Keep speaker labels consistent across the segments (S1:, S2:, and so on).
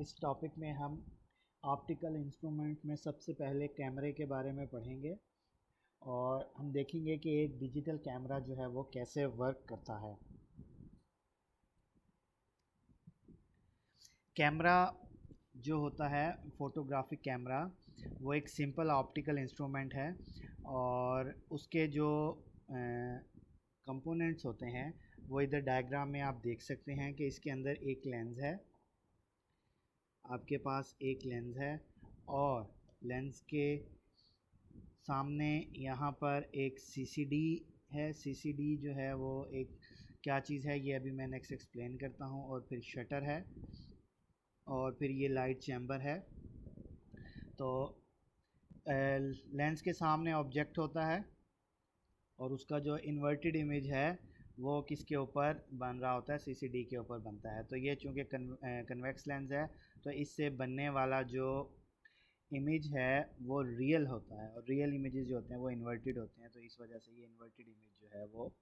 S1: इस टॉपिक में हम ऑप्टिकल इंस्ट्रूमेंट में सबसे पहले कैमरे के बारे में पढ़ेंगे और हम देखेंगे कि एक डिजिटल कैमरा जो है वो कैसे वर्क करता है। कैमरा जो होता है फोटोग्राफिक कैमरा, वो एक सिंपल ऑप्टिकल इंस्ट्रूमेंट है और उसके जो कंपोनेंट्स होते हैं वो इधर डायग्राम में आप देख सकते हैं कि इसके अंदर एक लेंस है। आपके पास एक लेंस है और लेंस के सामने यहाँ पर एक सीसीडी है। सीसीडी जो है वो एक क्या चीज़ है ये अभी मैं नेक्स्ट एक्सप्लेन करता हूँ। और फिर शटर है और फिर ये लाइट चैम्बर है। तो लेंस के सामने ऑब्जेक्ट होता है और उसका जो इन्वर्टेड इमेज है वो किसके ऊपर बन रहा होता है, सीसीडी के ऊपर बनता है। तो ये चूँकि कन्वेक्स लेंस है तो इससे बनने वाला जो इमेज है वो रियल होता है और रियल इमेजेस जो होते हैं वो इन्वर्टेड होते हैं। तो इस वजह से ये इन्वर्टेड इमेज जो है वो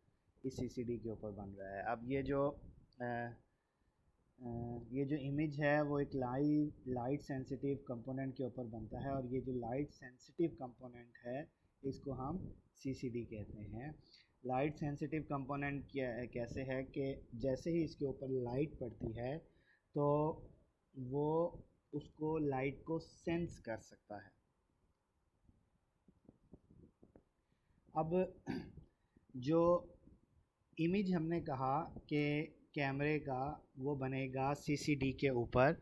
S1: इस सीसीडी के ऊपर बन रहा है। अब ये जो इमेज है वो एक लाइट सेंसिटिव कंपोनेंट के ऊपर बनता है और ये जो लाइट सेंसिटिव कंपोनेंट है इसको हम सीसीडी कहते हैं। लाइट सेंसिटिव कंपोनेंट कैसे है कि जैसे ही इसके ऊपर लाइट पड़ती है तो वो उसको लाइट को सेंस कर सकता है। अब जो इमेज हमने कहा कि कैमरे का वो बनेगा सीसीडी के ऊपर।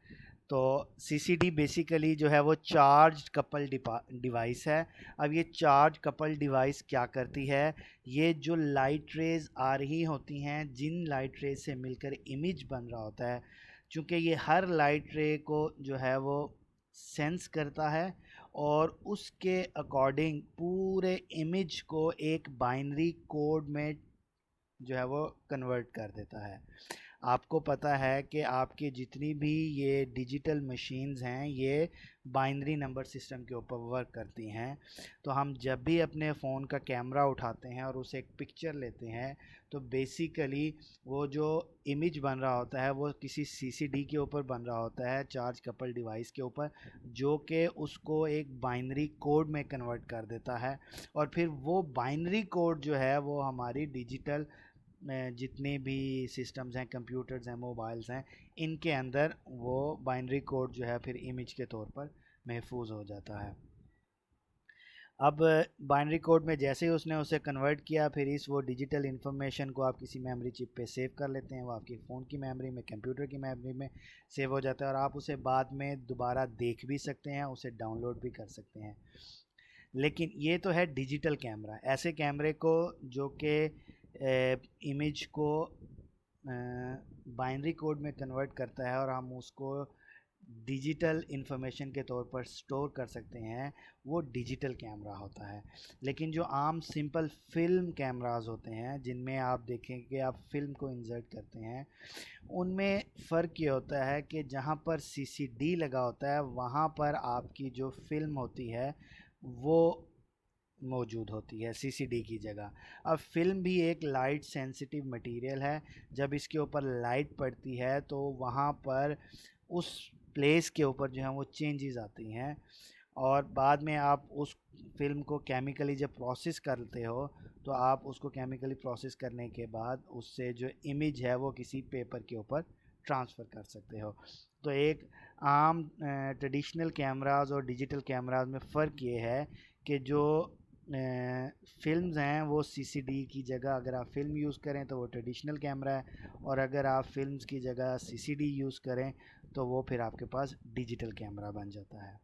S1: तो सीसीडी बेसिकली जो है वो चार्ज कपल डिवाइस है। अब ये चार्ज कपल डिवाइस क्या करती है, ये जो लाइट रेज आ रही होती हैं जिन लाइट रेज से मिलकर इमेज बन रहा होता है, चूँकि ये हर लाइट रे को जो है वो सेंस करता है और उसके अकॉर्डिंग पूरे इमेज को एक बाइनरी कोड में जो है वो कन्वर्ट कर देता है। आपको पता है कि आपकी जितनी भी ये डिजिटल मशीन्स हैं ये बाइनरी नंबर सिस्टम के ऊपर वर्क करती हैं। तो हम जब भी अपने फ़ोन का कैमरा उठाते हैं और उसे एक पिक्चर लेते हैं तो बेसिकली वो जो इमेज बन रहा होता है वो किसी सीसीडी के ऊपर बन रहा होता है, चार्ज कपल डिवाइस के ऊपर, जो कि उसको एक बाइनरी कोड में कन्वर्ट कर देता है। और फिर वो बाइनरी कोड जो है वो हमारी डिजिटल में जितने भी सिस्टम्स हैं, कंप्यूटर्स हैं, मोबाइल्स हैं, इनके अंदर वो बाइनरी कोड जो है फिर इमेज के तौर पर महफूज हो जाता है। अब बाइनरी कोड में जैसे ही उसने उसे कन्वर्ट किया फिर इस वो डिजिटल इन्फॉर्मेशन को आप किसी मेमोरी चिप पे सेव कर लेते हैं। वो आपकी फ़ोन की मेमोरी में, कंप्यूटर की मेमोरी में सेव हो जाता है और आप उसे बाद में दोबारा देख भी सकते हैं, उसे डाउनलोड भी कर सकते हैं। लेकिन ये तो है डिजिटल कैमरा। ऐसे कैमरे को जो कि इमेज को बाइनरी कोड में कन्वर्ट करता है और हम उसको डिजिटल इन्फॉर्मेशन के तौर पर स्टोर कर सकते हैं, वो डिजिटल कैमरा होता है। लेकिन जो आम सिंपल फिल्म कैमरास होते हैं जिनमें आप देखें कि आप फिल्म को इंसर्ट करते हैं, उनमें फ़र्क ये होता है कि जहाँ पर सीसीडी लगा होता है वहाँ पर आपकी जो फिल्म होती है वो मौजूद होती है सीसीडी की जगह। अब फिल्म भी एक लाइट सेंसिटिव मटेरियल है। जब इसके ऊपर लाइट पड़ती है तो वहाँ पर उस प्लेस के ऊपर जो है वो चेंजेस आती हैं और बाद में आप उस फिल्म को केमिकली जब प्रोसेस करते हो तो आप उसको केमिकली प्रोसेस करने के बाद उससे जो इमेज है वो किसी पेपर के ऊपर ट्रांसफ़र कर सकते हो। तो एक आम ट्रेडिशनल कैमराज और डिजिटल कैमराज में फ़र्क ये है कि जो फिल्म्स हैं वो सीसीडी की जगह अगर आप फिल्म यूज़ करें तो वो ट्रेडिशनल कैमरा है और अगर आप फिल्म्स की जगह सीसीडी यूज़ करें तो वो फिर आपके पास डिजिटल कैमरा बन जाता है।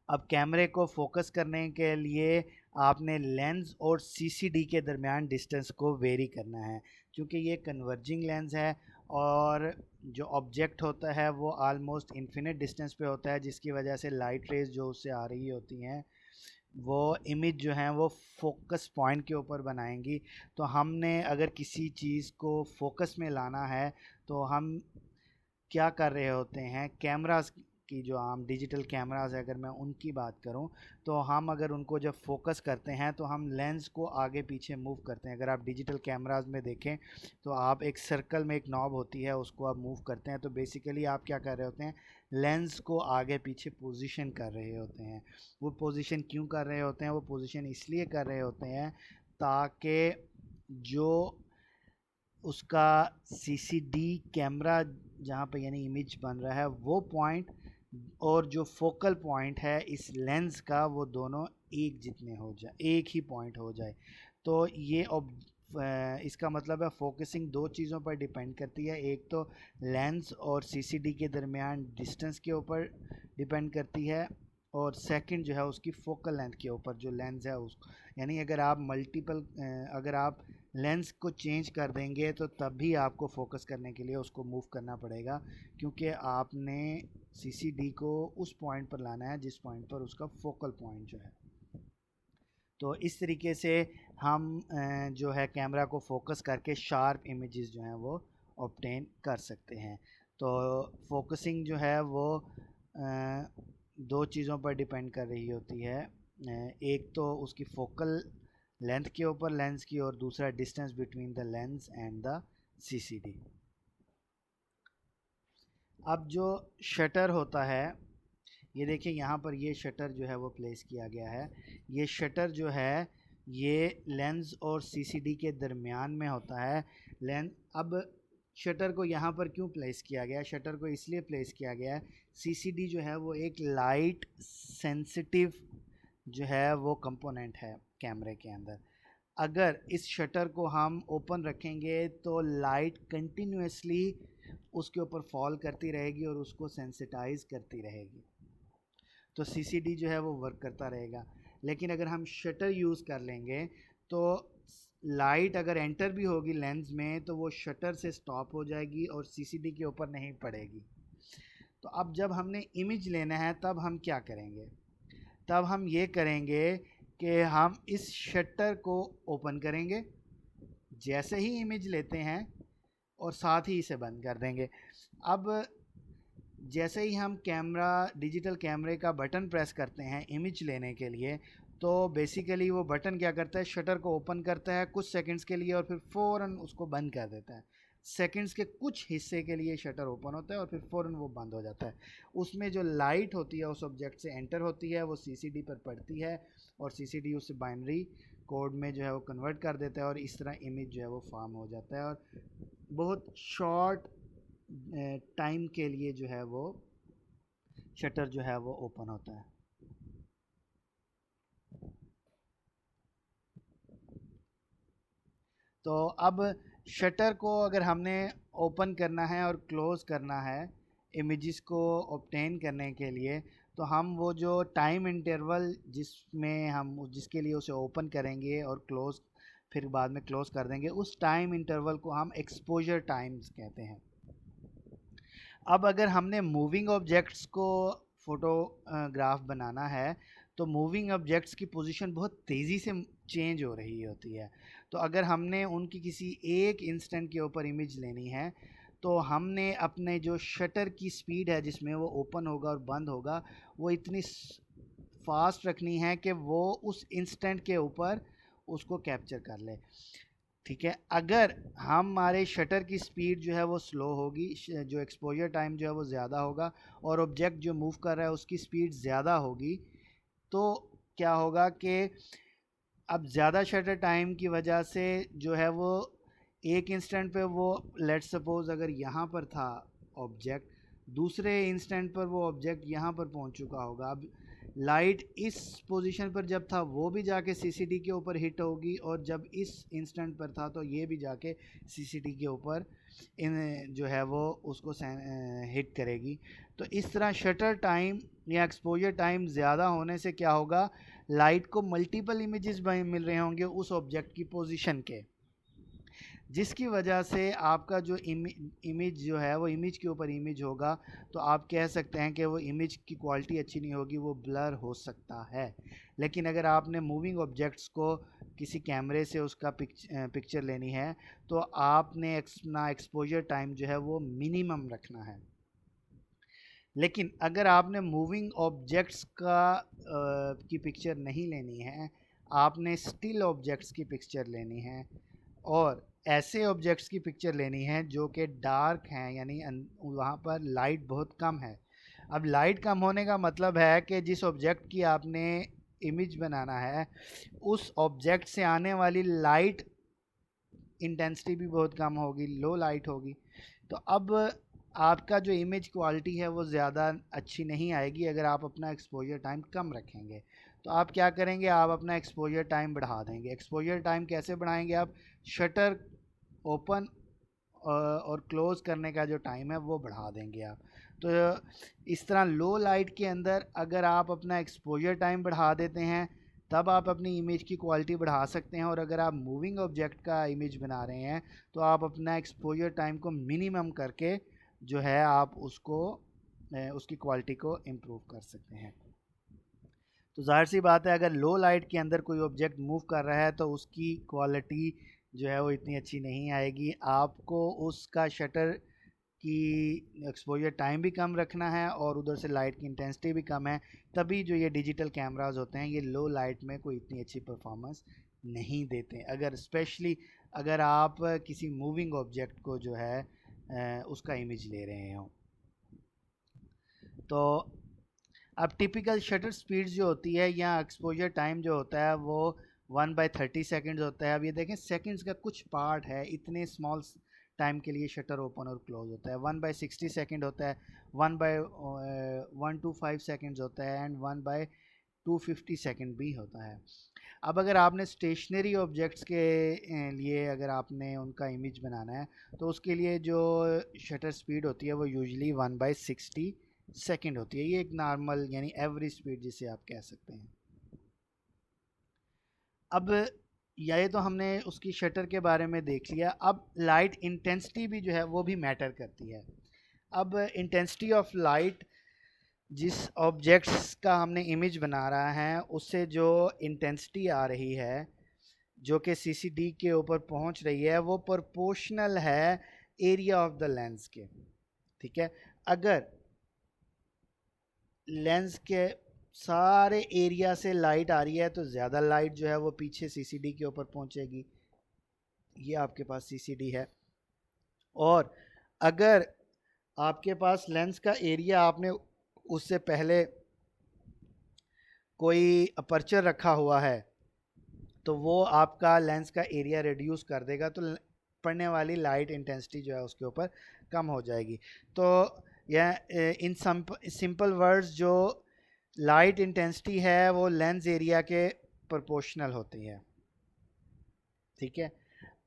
S1: अब कैमरे को फोकस करने के लिए आपने लेंस और सीसीडी के दरमियान डिस्टेंस को वेरी करना है, क्योंकि ये कन्वर्जिंग लेंस है और जो ऑब्जेक्ट होता है वो आलमोस्ट इन्फिनिट डिस्टेंस पे होता है, जिसकी वजह से लाइट रेज जो उससे आ रही होती हैं वो इमेज जो है वो फोकस पॉइंट के ऊपर बनाएंगी। तो हमने अगर किसी चीज़ को फोकस में लाना है तो हम क्या कर रहे होते हैं, कैमरास की जो आम डिजिटल कैमरास है, अगर मैं उनकी बात करूं, तो हम अगर उनको जब फोकस करते हैं तो हम लेंस को आगे पीछे मूव करते हैं। अगर आप डिजिटल कैमरास में देखें तो आप एक सर्कल में एक नॉब होती है, उसको आप मूव करते हैं, तो बेसिकली आप क्या कर रहे होते हैं, लेंस को आगे पीछे पोजीशन कर रहे होते हैं। वो पोजीशन क्यों कर रहे होते हैं? वो पोजीशन इसलिए कर रहे होते हैं ताकि जो उसका सीसीडी कैमरा जहाँ पे यानी इमेज बन रहा है वो पॉइंट और जो फोकल पॉइंट है इस लेंस का, वो दोनों एक जितने हो जाए, एक ही पॉइंट हो जाए। तो ये इसका मतलब है फोकसिंग दो चीज़ों पर डिपेंड करती है। एक तो लेंस और सीसीडी के दरमियान डिस्टेंस के ऊपर डिपेंड करती है, और सेकंड जो है उसकी फोकल लेंथ के ऊपर, जो लेंस है उसको, यानी अगर आप अगर आप लेंस को चेंज कर देंगे तो तब भी आपको फोकस करने के लिए उसको मूव करना पड़ेगा, क्योंकि आपने सीसीडी को उस पॉइंट पर लाना है जिस पॉइंट पर उसका फोकल पॉइंट जो है। तो इस तरीके से हम जो है कैमरा को फोकस करके शार्प इमेजेस जो हैं वो ऑब्टेन कर सकते हैं। तो फोकसिंग जो है वो दो चीज़ों पर डिपेंड कर रही होती है। एक तो उसकी फोकल लेंथ के ऊपर लेंस की, और दूसरा distance between the lens and the CCD. अब जो शटर होता है, ये देखिए यहाँ पर ये शटर जो है वो प्लेस किया गया है। ये शटर जो है ये लेंस और सीसीडी के दरमियान में होता है। लेंस अब शटर को यहाँ पर क्यों प्लेस किया गया? शटर को इसलिए प्लेस किया गया है, सीसीडी जो है वो एक लाइट सेंसिटिव जो है वो कंपोनेंट है कैमरे के अंदर। अगर इस शटर को हम ओपन रखेंगे तो लाइट कंटिन्यूसली उसके ऊपर फॉल करती रहेगी और उसको सेंसिटाइज करती रहेगी, तो सीसीडी जो है वो वर्क करता रहेगा। लेकिन अगर हम शटर यूज़ कर लेंगे तो लाइट अगर एंटर भी होगी लेंस में तो वो शटर से स्टॉप हो जाएगी और सीसीडी के ऊपर नहीं पड़ेगी। तो अब जब हमने इमेज लेना है तब हम क्या करेंगे? तब हम ये करेंगे कि हम इस शटर को ओपन करेंगे जैसे ही इमेज लेते हैं और साथ ही इसे बंद कर देंगे। अब जैसे ही हम डिजिटल कैमरे का बटन प्रेस करते हैं इमेज लेने के लिए, तो बेसिकली वो बटन क्या करता है, शटर को ओपन करता है कुछ सेकंड्स के लिए और फिर फ़ौरन उसको बंद कर देता है। सेकंड्स के कुछ हिस्से के लिए शटर ओपन होता है और फिर फ़ौरन वो बंद हो जाता है। उसमें जो लाइट होती है उस ऑब्जेक्ट से एंटर होती है, वो सीसीडी पर पड़ती है और सीसीडी उसे बाइनरी कोड में जो है वो कन्वर्ट कर देता है और इस तरह इमेज जो है वो फॉर्म हो जाता है, और बहुत शॉर्ट टाइम के लिए जो है वो शटर जो है वो ओपन होता है। तो अब शटर को अगर हमने ओपन करना है और क्लोज़ करना है इमेजेस को ऑब्टेन करने के लिए, तो हम वो जो टाइम इंटरवल जिसमें हम जिसके लिए उसे ओपन करेंगे और क्लोज़ फिर बाद में क्लोज़ कर देंगे, उस टाइम इंटरवल को हम एक्सपोजर टाइम्स कहते हैं। अब अगर हमने मूविंग ऑब्जेक्ट्स को फोटोग्राफ बनाना है तो मूविंग ऑब्जेक्ट्स की पोजीशन बहुत तेज़ी से चेंज हो रही होती है। तो अगर हमने उनकी किसी एक इंस्टेंट के ऊपर इमेज लेनी है तो हमने अपने जो शटर की स्पीड है जिसमें वो ओपन होगा और बंद होगा, वो इतनी फास्ट रखनी है कि वो उस इंस्टेंट के ऊपर उसको कैप्चर कर ले। ठीक है, अगर हमारे शटर की स्पीड जो है वो स्लो होगी, जो एक्सपोजर टाइम जो है वो ज़्यादा होगा और ऑब्जेक्ट जो मूव कर रहा है उसकी स्पीड ज़्यादा होगी, तो क्या होगा कि अब ज़्यादा शटर टाइम की वजह से जो है वो एक इंस्टेंट पे वो, लेट्स सपोज अगर यहाँ पर था ऑब्जेक्ट, दूसरे इंस्टेंट पर वो ऑब्जेक्ट यहाँ पर पहुँच चुका होगा। अब लाइट इस पोजीशन पर जब था वो भी जाके सीसीडी के ऊपर हिट होगी, और जब इस इंस्टेंट पर था तो ये भी जाके सीसीडी के ऊपर जो है वो उसको हिट करेगी। तो इस तरह शटर टाइम या एक्सपोजर टाइम ज़्यादा होने से क्या होगा, लाइट को मल्टीपल इमेजेस मिल रहे होंगे उस ऑब्जेक्ट की पोजीशन के, जिसकी वजह से आपका जो इमेज जो है वो इमेज के ऊपर इमेज होगा, तो आप कह सकते हैं कि वो इमेज की क्वालिटी अच्छी नहीं होगी, वो ब्लर हो सकता है। लेकिन अगर आपने मूविंग ऑब्जेक्ट्स को किसी कैमरे से उसका पिक्चर लेनी है तो आपने अपना एक्सपोजर टाइम जो है वो मिनिमम रखना है। लेकिन अगर आपने मूविंग ऑब्जेक्ट्स की पिक्चर नहीं लेनी है, आपने स्टिल ऑब्जेक्ट्स की पिक्चर लेनी है और ऐसे ऑब्जेक्ट्स की पिक्चर लेनी है जो कि डार्क हैं, यानी वहाँ पर लाइट बहुत कम है। अब लाइट कम होने का मतलब है कि जिस ऑब्जेक्ट की आपने इमेज बनाना है उस ऑब्जेक्ट से आने वाली लाइट इंटेंसिटी भी बहुत कम होगी, लो लाइट होगी। तो अब आपका जो इमेज क्वालिटी है वो ज़्यादा अच्छी नहीं आएगी अगर आप अपना एक्सपोजर टाइम कम रखेंगे। तो आप क्या करेंगे, आप अपना एक्सपोजर टाइम बढ़ा देंगे। एक्सपोजर टाइम कैसे बढ़ाएंगे, आप शटर ओपन और क्लोज़ करने का जो टाइम है वो बढ़ा देंगे आप। तो इस तरह लो लाइट के अंदर अगर आप अपना एक्सपोजर टाइम बढ़ा देते हैं तब आप अपनी इमेज की क्वालिटी बढ़ा सकते हैं। और अगर आप मूविंग ऑब्जेक्ट का इमेज बना रहे हैं तो आप अपना एक्सपोजर टाइम को मिनिमम करके जो है आप उसको उसकी क्वालिटी को इम्प्रूव कर सकते हैं। तो जाहिर सी बात है अगर लो लाइट के अंदर कोई ऑब्जेक्ट मूव कर रहा है तो उसकी क्वालिटी जो है वो इतनी अच्छी नहीं आएगी। आपको उसका शटर की एक्सपोजर टाइम भी कम रखना है और उधर से लाइट की इंटेंसिटी भी कम है, तभी जो ये डिजिटल कैमरास होते हैं ये लो लाइट में कोई इतनी अच्छी परफॉर्मेंस नहीं देते। अगर स्पेशली अगर आप किसी मूविंग ऑब्जेक्ट को जो है उसका इमेज ले रहे हो। तो अब टिपिकल शटर स्पीड जो होती है या एक्सपोजर टाइम जो होता है वो 1/30 सेकेंड्स होता है। अब ये देखें सेकेंड्स का कुछ पार्ट है, इतने स्मॉल टाइम के लिए शटर ओपन और क्लोज होता है। 1/60 सेकेंड होता है, 1/125 सेकेंड्स होता है एंड 1/250 सेकेंड भी होता है। अब अगर आपने स्टेशनरी ऑब्जेक्ट्स के लिए अगर आपने उनका इमेज बनाना है तो उसके लिए जो शटर स्पीड होती है वो यूजली 1/60 सेकेंड होती है। ये एक नॉर्मल यानी एवरेज स्पीड जिसे आप कह सकते हैं। अब ये तो हमने उसकी शटर के बारे में देख लिया। अब लाइट इंटेंसिटी भी जो है वो भी मैटर करती है। अब इंटेंसिटी ऑफ लाइट जिस ऑब्जेक्ट्स का हमने इमेज बना रहा है उससे जो इंटेंसिटी आ रही है जो कि सीसीडी के ऊपर पहुंच रही है वो प्रोपोर्शनल है एरिया ऑफ द लेंस के। ठीक है, अगर लेंस के सारे एरिया से लाइट आ रही है तो ज़्यादा लाइट जो है वो पीछे सीसीडी के ऊपर पहुंचेगी। ये आपके पास सीसीडी है। और अगर आपके पास लेंस का एरिया आपने उससे पहले कोई अपर्चर रखा हुआ है तो वो आपका लेंस का एरिया रिड्यूस कर देगा, तो पड़ने वाली लाइट इंटेंसिटी जो है उसके ऊपर कम हो जाएगी। तो यह इन सिंपल वर्ड्स जो लाइट इंटेंसिटी है वो लेंस एरिया के प्रोपोर्शनल होती है। ठीक है,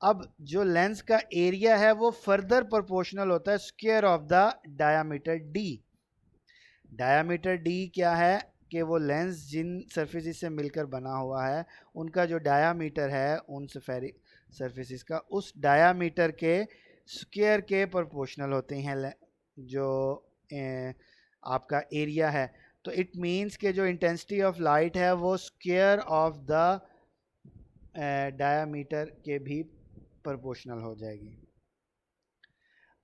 S1: अब जो लेंस का एरिया है वो फर्दर प्रोपोर्शनल होता है square of the diameter D. Diameter D क्या है कि वो लेंस जिन सरफेसिस से मिलकर बना हुआ है उनका जो डायामीटर है उन सरफेसिस का उस डायामीटर के स्क्वायर के प्रोपोर्शनल होते हैं जो आपका एरिया है। तो इट मीन्स के जो इंटेंसिटी ऑफ लाइट है वो स्क्वायर ऑफ द डायामीटर के भी प्रोपोर्शनल हो जाएगी।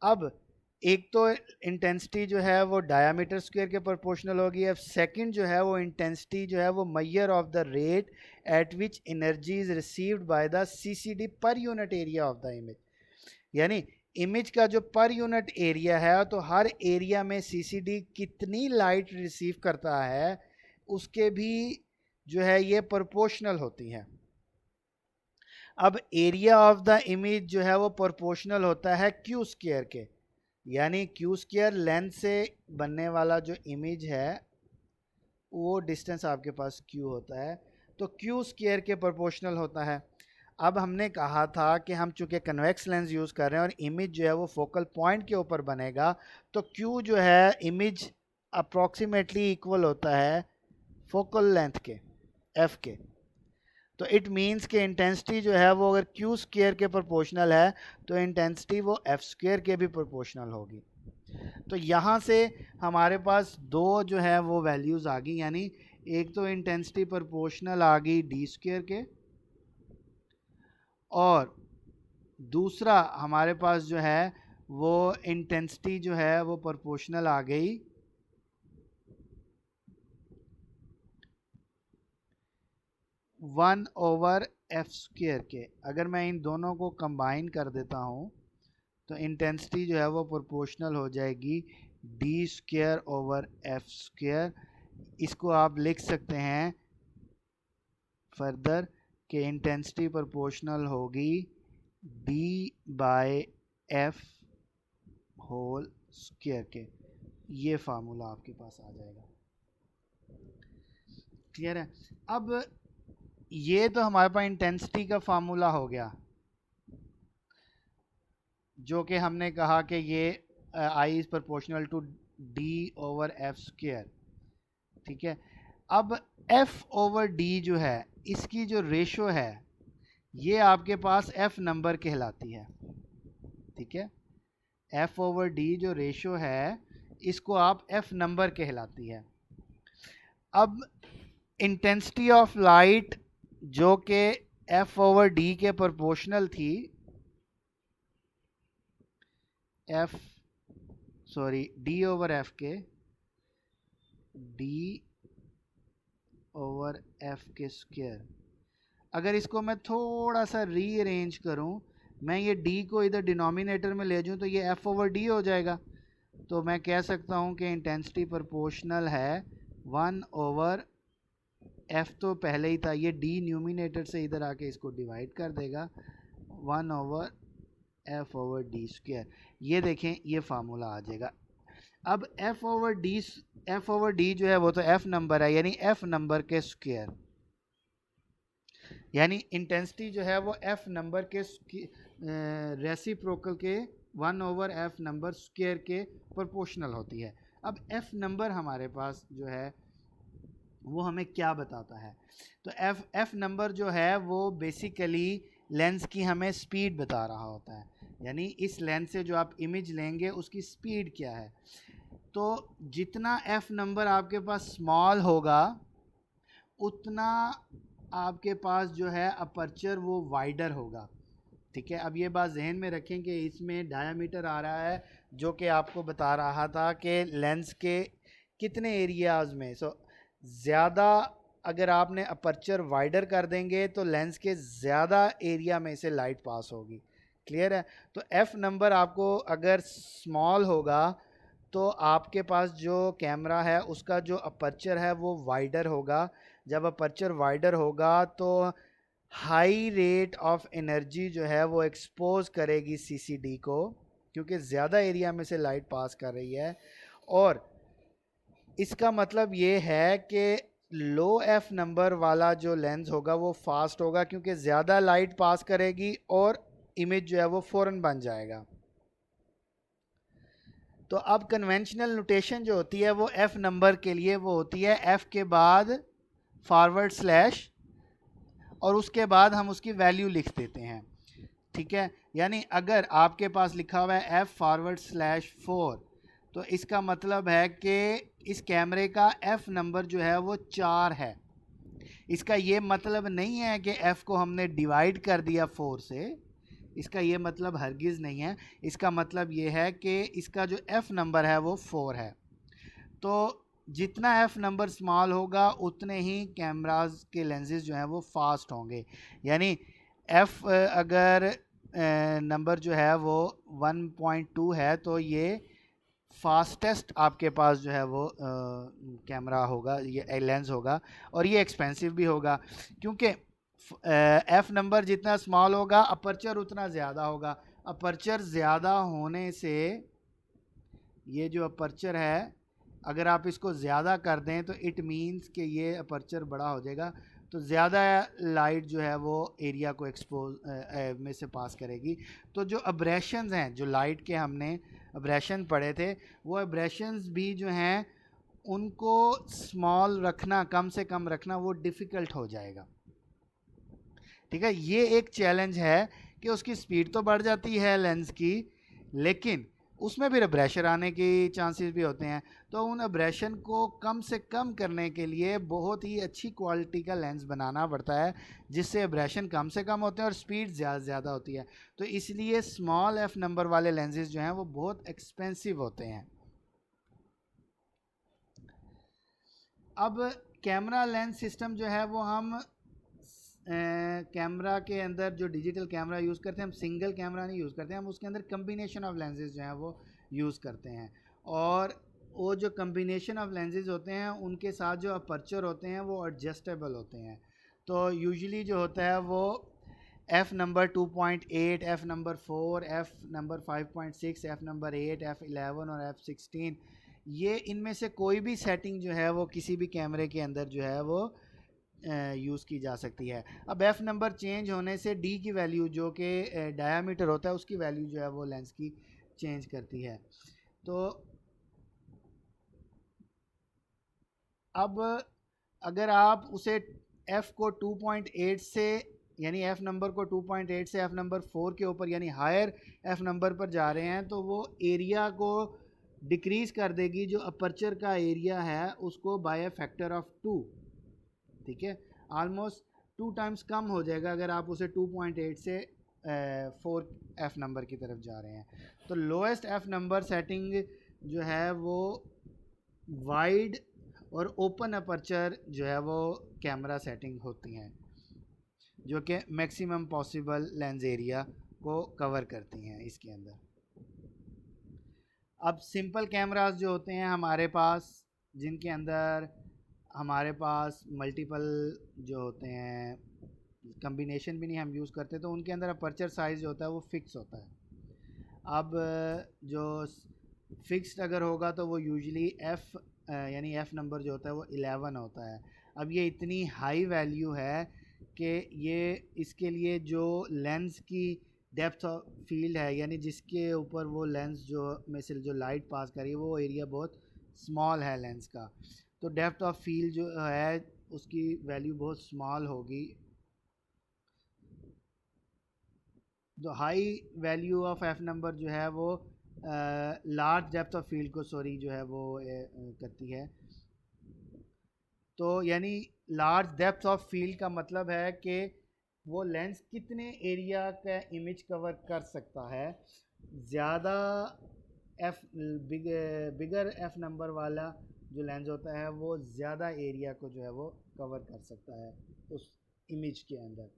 S1: अब एक तो इंटेंसिटी जो है वो डायामीटर स्क्वायर के प्रोपोर्शनल होगी। अब सेकंड जो है वो इंटेंसिटी जो है वो measure of the rate at which energy is received by the CCD per unit area of the image. यानी इमेज का जो पर यूनिट एरिया है तो हर एरिया में सीसीडी कितनी लाइट रिसीव करता है उसके भी जो है ये प्रोपोर्शनल होती है। अब एरिया ऑफ द इमेज जो है वो प्रोपोर्शनल होता है क्यू स्क्वायर के, यानी क्यू स्क्वायर लेंस से बनने वाला जो इमेज है वो डिस्टेंस आपके पास क्यू होता है तो क्यू स्क्वायर के प्रोपोर्शनल होता है। अब हमने कहा था कि हम चूंकि कन्वेक्स लेंस यूज़ कर रहे हैं और इमेज जो है वो फोकल पॉइंट के ऊपर बनेगा तो क्यू जो है इमेज अप्रॉक्सीमेटली इक्वल होता है फोकल लेंथ के एफ के। तो इट मीन्स कि इंटेंसिटी जो है वो अगर क्यू स्क्वायर के प्रोपोर्शनल है तो इंटेंसिटी वो एफ स्क्वायर के भी प्रोपोर्शनल होगी। तो यहाँ से हमारे पास दो जो है वो वैल्यूज़ आ गई, यानी एक तो इंटेंसिटी प्रोपोर्शनल आ गई डी स्क्वायर के और दूसरा हमारे पास जो है वो इंटेंसिटी जो है वो प्रोपोर्शनल आ गई 1/f² के। अगर मैं इन दोनों को कंबाइन कर देता हूँ तो इंटेंसिटी जो है वो प्रोपोर्शनल हो जाएगी d²/f²। इसको आप लिख सकते हैं फर्दर कि इंटेंसिटी प्रोपोर्शनल होगी d/f² के। ये फार्मूला आपके पास आ जाएगा। क्लियर है? अब ये तो हमारे पास इंटेंसिटी का फार्मूला हो गया, जो कि हमने कहा कि ये I is proportional to d/f²। ठीक है। अब f/d जो है, इसकी जो रेशो है ये आपके पास f नंबर कहलाती है। ठीक है। f/d जो रेशो है इसको आप f नंबर कहलाती है। अब इंटेंसिटी ऑफ लाइट जो कि f/d के प्रोपोर्शनल थी, d/f के d/f²। अगर इसको मैं थोड़ा सा रीअरेंज करूं, मैं ये d को इधर डिनोमिनेटर में ले जाऊं तो ये f/d हो जाएगा। तो मैं कह सकता हूं कि इंटेंसिटी प्रोपोर्शनल है 1/f, तो पहले ही था, ये d न्यूमिनेटर से इधर आके इसको डिवाइड कर देगा 1/f/d²। ये देखें, ये फार्मूला आ जाएगा। अब f/d जो है वो तो f नंबर है, यानी f नंबर के स्क्वायर, यानी इंटेंसिटी जो है वो f नंबर के रेसिप्रोकल के 1/f नंबर स्क्वायर के प्रोपोर्शनल होती है। अब f नंबर हमारे पास जो है वो हमें क्या बताता है? तो f नंबर जो है वो बेसिकली लेंस की हमें स्पीड बता रहा होता है, यानी इस लेंस से जो आप इमेज लेंगे उसकी स्पीड क्या है। तो जितना f नंबर आपके पास स्मॉल होगा उतना आपके पास जो है अपर्चर वो वाइडर होगा। ठीक है। अब ये बात जहन में रखें कि इसमें डायामीटर आ रहा है जो कि आपको बता रहा था कि लेंस के कितने एरियाज में। ज़्यादा अगर आपने अपर्चर वाइडर कर देंगे तो लेंस के ज़्यादा एरिया में से लाइट पास होगी। क्लियर है? तो f नंबर आपको अगर स्मॉल होगा तो आपके पास जो कैमरा है उसका जो अपर्चर है वो वाइडर होगा। जब अपर्चर वाइडर होगा तो हाई रेट ऑफ एनर्जी जो है वो एक्सपोज करेगी CCD को, क्योंकि ज़्यादा एरिया में से लाइट पास कर रही है। और इसका मतलब ये है कि लो f नंबर वाला जो लेंस होगा वो फास्ट होगा, क्योंकि ज़्यादा लाइट पास करेगी और इमेज जो है वो फ़ौरन बन जाएगा। तो अब कन्वेंशनल नोटेशन जो होती है वो f नंबर के लिए वो होती है f के बाद फॉरवर्ड स्लैश और उसके बाद हम उसकी वैल्यू लिख देते हैं। ठीक है। यानी अगर आपके पास लिखा हुआ है f/4 तो इसका मतलब है कि इस कैमरे का f नंबर जो है वो 4 है। इसका ये मतलब नहीं है कि f को हमने डिवाइड कर दिया 4 से, इसका ये मतलब हरगिज़ नहीं है। इसका मतलब ये है कि इसका जो f नंबर है वो 4 है। तो जितना f नंबर स्मॉल होगा उतने ही कैमराज के लेंसेज जो हैं वो फास्ट होंगे। यानी f अगर नंबर जो है वो 1.2 है तो ये फास्टेस्ट आपके पास जो है वो कैमरा होगा, ये लेंस होगा, और ये एक्सपेंसिव भी होगा, क्योंकि f नंबर जितना स्मॉल होगा अपर्चर उतना ज़्यादा होगा। अपर्चर ज़्यादा होने से ये जो अपर्चर है अगर आप इसको ज़्यादा कर दें तो इट मीन्स कि ये अपर्चर बड़ा हो जाएगा, तो ज़्यादा लाइट जो है वो एरिया को एक्सपोज में से पास करेगी। तो जो अब्रेशंस हैं, जो लाइट के हमने अब्रेशन पढ़े थे, वो अब्रेशंस भी जो हैं उनको स्मॉल रखना, कम से कम रखना वो डिफ़िकल्ट हो जाएगा। ठीक है। ये एक चैलेंज है कि उसकी स्पीड तो बढ़ जाती है लेंस की, लेकिन उसमें फिर अब्रेशन आने की चांसेस भी होते हैं। तो उन अब्रेशन को कम से कम करने के लिए बहुत ही अच्छी क्वालिटी का लेंस बनाना पड़ता है, जिससे अब्रेशन कम से कम होते हैं और स्पीड ज़्यादा होती है। तो इसलिए स्मॉल f नंबर वाले लेंसेज जो हैं वो बहुत एक्सपेंसिव होते हैं। अब कैमरा लेंस सिस्टम जो है वो हम कैमरा के अंदर जो डिजिटल कैमरा यूज़ करते हैं, हम सिंगल कैमरा नहीं यूज़ करते हैं, हम उसके अंदर कम्बिनेशन ऑफ लेंसेज जो हैं वो यूज़ करते हैं। और वो जो कम्बिनेशन ऑफ लेंसेज होते हैं उनके साथ जो अपर्चर होते हैं वो एडजस्टेबल होते हैं। तो यूजुअली जो होता है वो F number 2.8, F number 4, F number 5.6, F number 8, F 11 और एफ़ 16, ये इनमें से कोई भी सेटिंग जो है वो किसी भी कैमरे के अंदर जो है वो यूज़ की जा सकती है। अब एफ़ नंबर चेंज होने से डी की वैल्यू जो कि डायामीटर होता है उसकी वैल्यू जो है वो लेंस की चेंज करती है। तो अब अगर आप उसे एफ़ को 2.8 से यानी एफ़ नंबर को 2.8 से एफ़ नंबर 4 के ऊपर यानी हायर एफ़ नंबर पर जा रहे हैं तो वो एरिया को डिक्रीज़ कर देगी, जो अपर्चर का एरिया है उसको बाय ए फैक्टर ऑफ 2। ठीक है, ऑलमोस्ट 2 टाइम्स कम हो जाएगा अगर आप उसे 2.8 से 4 एफ़ नंबर की तरफ जा रहे हैं। तो लोएस्ट एफ़ नंबर सेटिंग जो है वो वाइड और ओपन अपर्चर जो है वो कैमरा सेटिंग होती हैं, जो कि मैक्सिमम पॉसिबल लेंस एरिया को कवर करती हैं इसके अंदर। अब सिंपल कैमरास जो होते हैं हमारे पास, जिनके अंदर हमारे पास मल्टीपल जो होते हैं, कम्बिनेशन भी नहीं हम यूज़ करते, तो उनके अंदर अपर्चर साइज़ जो होता है वो फिक्स होता है। अब जो फिक्स्ड अगर होगा तो वो यूजुअली एफ़ यानी एफ़ नंबर जो होता है वो 11 होता है। अब ये इतनी हाई वैल्यू है कि ये इसके लिए जो लेंस की डेप्थ ऑफ फील्ड है, यानी जिसके ऊपर वो लेंस जो में से जो लाइट पास कर रही है वो एरिया बहुत स्मॉल है लेंस का, तो डेप्थ ऑफ फील्ड जो है उसकी वैल्यू बहुत स्मॉल होगी। तो high value of F number जो है वो लार्ज डेप्थ ऑफ फील्ड को सॉरी जो है वो करती है। तो यानी लार्ज डेप्थ ऑफ फील्ड का मतलब है कि वो लेंस कितने एरिया का इमेज कवर कर सकता है। ज़्यादा एफ बिगर एफ नंबर वाला जो लेंस होता है वो ज़्यादा एरिया को जो है वो कवर कर सकता है उस इमेज के अंदर।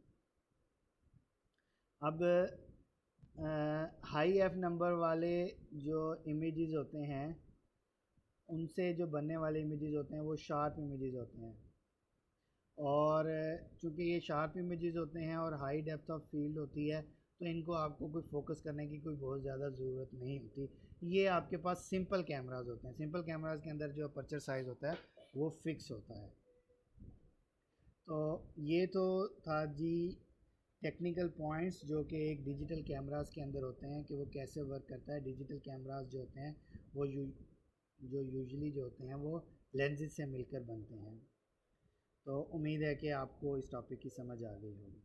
S1: अब हाई एफ नंबर वाले जो इमेजेस होते हैं उनसे जो बनने वाले इमेजेस होते हैं वो शार्प इमेजेस होते हैं, और चूँकि ये शार्प इमेजेस होते हैं और हाई डेप्थ ऑफ फील्ड होती है तो इनको आपको कोई फोकस करने की कोई बहुत ज़्यादा ज़रूरत नहीं होती। ये आपके पास सिंपल कैमराज होते हैं। सिंपल कैमराज के अंदर जो अपर्चर साइज़ होता है वो फिक्स होता है। तो ये तो था जी टेक्निकल पॉइंट्स जो कि एक डिजिटल कैमरास के अंदर होते हैं कि वो कैसे वर्क करता है। डिजिटल कैमरास जो होते हैं वो जो यूजुअली जो होते हैं वो लेंसेज से मिलकर बनते हैं। तो उम्मीद है कि आपको इस टॉपिक की समझ आ गई होगी।